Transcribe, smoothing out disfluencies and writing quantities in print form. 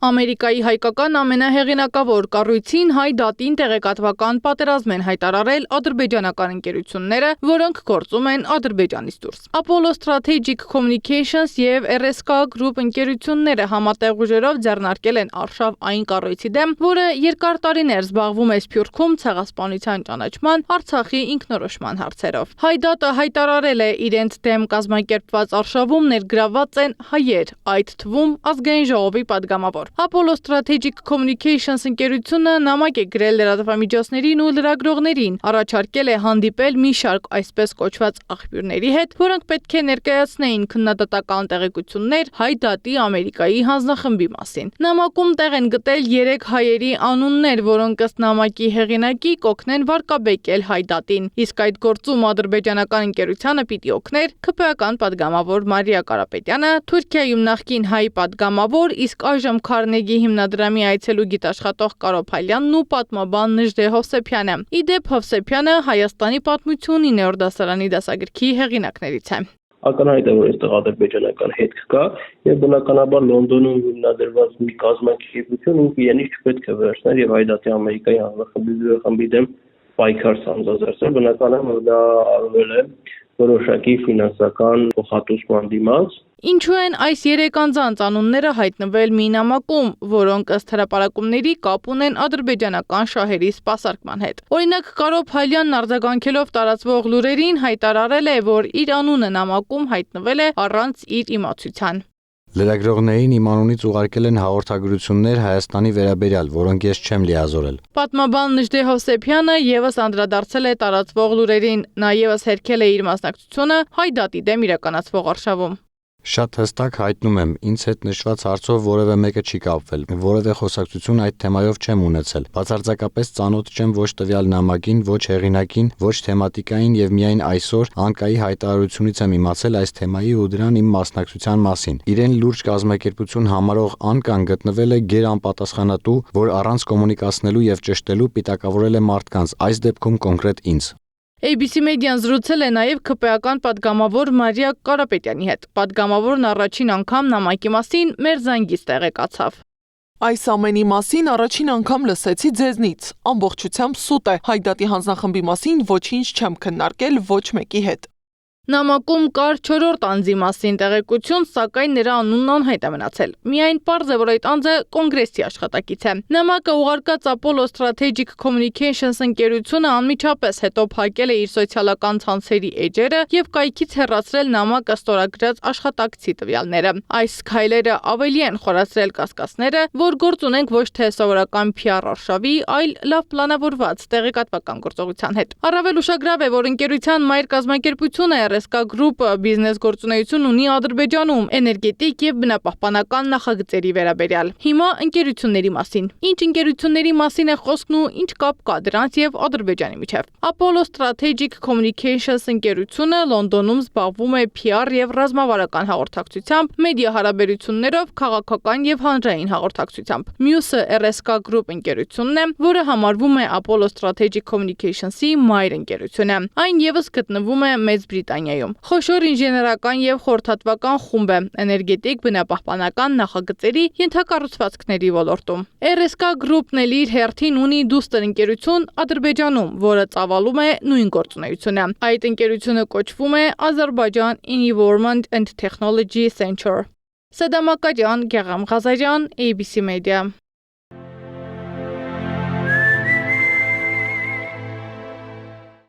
Ամերիկայի հայկական ամենահեղինակավոր կառույցին հայ դատին տեղեկատվական պատերազմ են հայտարարել ադրբեջանական ընկերությունները, որոնք գործում են Ադրբեջանից դուրս։ Apollo Strategic Communications և RSK Group ընկերությունները համատեղ ուժերով ձեռնարկել են արշավ այն կառույցի դեմ, որը երկար տարիներ զբաղվում է Սփյուռքում ցեղասպանության ճանաչման, Արցախի ինքնորոշման հարցերով։ Հայ դատը հայտարարել է իրենց դեմ կազմակերպված արշավում ներգրավված են հայեր, այդ թվում Ազգային ժողովի падգամավոր։ Apollo Strategic Communications ընկերությունը նամակ է գրել լրատվամիջոցներին ու լրագրողներին, առաջարկել է հանդիպել մի շարք այսպես կոչված աղբյուրների հետ, որոնք պետք է ներկայացնեին քննադատական տեղեկություններ հայ դատի Ամերիկայի հանձնախմբի մասին։ Նամակում տեղ են գտել 3 հայերի անուններ, որոնք ըստ նամակի հեղինակի կօգնեն վարկաբեկել հայ դատին, իսկ այդ գործում ադրբեջանական ընկերությանը պիտի օգներ ՔՊ-ական падգամավոր Մարիա Կարապետյանը, Թուրքիայում նախկին հայ падգամավոր, իսկ այժմ Քարնեգի հիմնադրամի այցելու գիտաշխատող Կարո Փալյանն ու պատմաբան Նժդե Հովսեփյանը։ Ի դեպ Հովսեփյանը Հայաստանի պատմություն 9-րդ դասարանի դասագրքի հեղինակներից է։ Ակնհայտ է, որ այստեղ ադրբեջանական հետք կա եւ բնականաբար Լոնդոնում հիմնադրված մի կազմակերպություն ինքը իրենից չպետք է վերցներ եւ Հայդատի Ամերիկայի հանձնախմբի դեմ պայքար սանձազերծել։ Բնական է, որ դա արվել է որոշակի ֆինանսական փոխհատուցման դիմաց։ Ինչու են այս 3 անձանց անունները հայտնվել մի նամակում, որոնք ըստ հրապարակումների կապ ունեն ադրբեջանական շահերի սպասարկման հետ։ Օրինակ Կարո Փալյանն արձագանքելով տարածվող լուրերին հայտարարել է, որ իր անունը նամակում հայտնվել է առանց իր իմացության։ Լրագրողներին իմ անունից ուղարկել են հաղորդագրություններ Հայաստանի վերաբերյալ, որոնք ես չեմ լիազորել։ Պատմաբան Նժդե Հովսեփյանը եւս անդրադարձել է տարածվող լուրերին, նա եւս հերքել է իր մասնակցությունը հայ դատի դեմ իրականացվող արշավում։ Շատ հստակ հայտնում եմ, ինձ հետ նշված հարցով որևէ մեկը չի կապվել, որևէ խոսակցություն այդ թեմայով չեմ ունեցել։ Բացարձակապես ծանոթ չեմ ոչ տվյալ նամակին, ոչ հեղինակին, ոչ թեմատիկային եւ միայն այսօր Անկայի հայտարարությունից եմ իմացել այս թեմայի ու դրան իմ մասնակցության մասին։ Իրեն լուրջ կազմակերպություն համարող Անկան գտնվել է գերանպատասխանատու, որ առանց կոմունիկացնելու եւ ճշտելու պիտակավորել է մարդկանց, այս դեպքում կոնկրետ ինձ։ ABC մեդիան զրուցել է նաև ՔՊ-ական падգամավոր Մարիա Կարապետյանի հետ։ Падգամավորն առաջին անգամ նամակի մասին մեր զանգից տեղեկացավ։ Այս ամենի մասին առաջին անգամ լսեցի ձեզնից։ Ամբողջությամբ սուտ է։ Հայ դատի հանձնախմբի մասին ոչինչ չեմ քննարկել ոչ մեկի հետ։ Նամակում կար 4-րդ անձի մասին տեղեկություն, սակայն նրա անունն անհայտ է մնացել։ Միայն պարզ է, որ այդ անձը կոնգրեսի աշխատակից է։ Նամակը ուղարկած Apollo Strategic Communications ընկերությունը անմիջապես հետո փակել է իր սոցիալական ցանցերի էջերը եւ կայքից հեռացրել նամակը ստորագրած աշխատակցի տվյալները։ Այս քայլերը ավելի են խորացրել կասկածները, որ գործ ունենք ոչ թե սովորական PR արշավի, այլ լավ պլանավորված տեղեկատվական գործողության հետ։ Առավել ուշագրավ է, որ ընկերության մայր կազմակերպությունը RSK Group բիզնես գործունեություն ունի Ադրբեջանում էներգետիկ եւ բնապահպանական նախագծերի վերաբերյալ։ Հիմա ընկերությունների մասին։ Ինչ ընկերությունների մասին է խոսքն ու ինչ կապ կա դրանց եւ Ադրբեջանի միջեւ։ Apollo Strategic Communications ընկերությունը Լոնդոնում զբաղվում է PR եւ ռազմավարական հաղորդակցությամբ, մեդիա հարաբերություններով, քաղաքական եւ հանրային հաղորդակցությամբ։ Մյուսը RSK Group ընկերությունն է, որը համարվում է Apollo Strategic Communications-ի մայր ընկերությունը։ Այն եւս գտնվում է Մեծ Բրիտանիայում։ Խոշոր ինժեներական եւ խորհրդատվական խումբ է էներգետիկ բնապահպանական նախագծերի ենթակառուցվածքների ոլորտում։ RSK Group-ն էլ իր հերթին ունի դուստր ընկերություն Ադրբեջանում, որը ծավալում է նույն գործունեությունը։ Այդ ընկերությունը կոչվում է Azerbaijan Environment and Technology Center։ Սեդամ Ակարյան, Գեղամ Ղազարյան, ABC Media։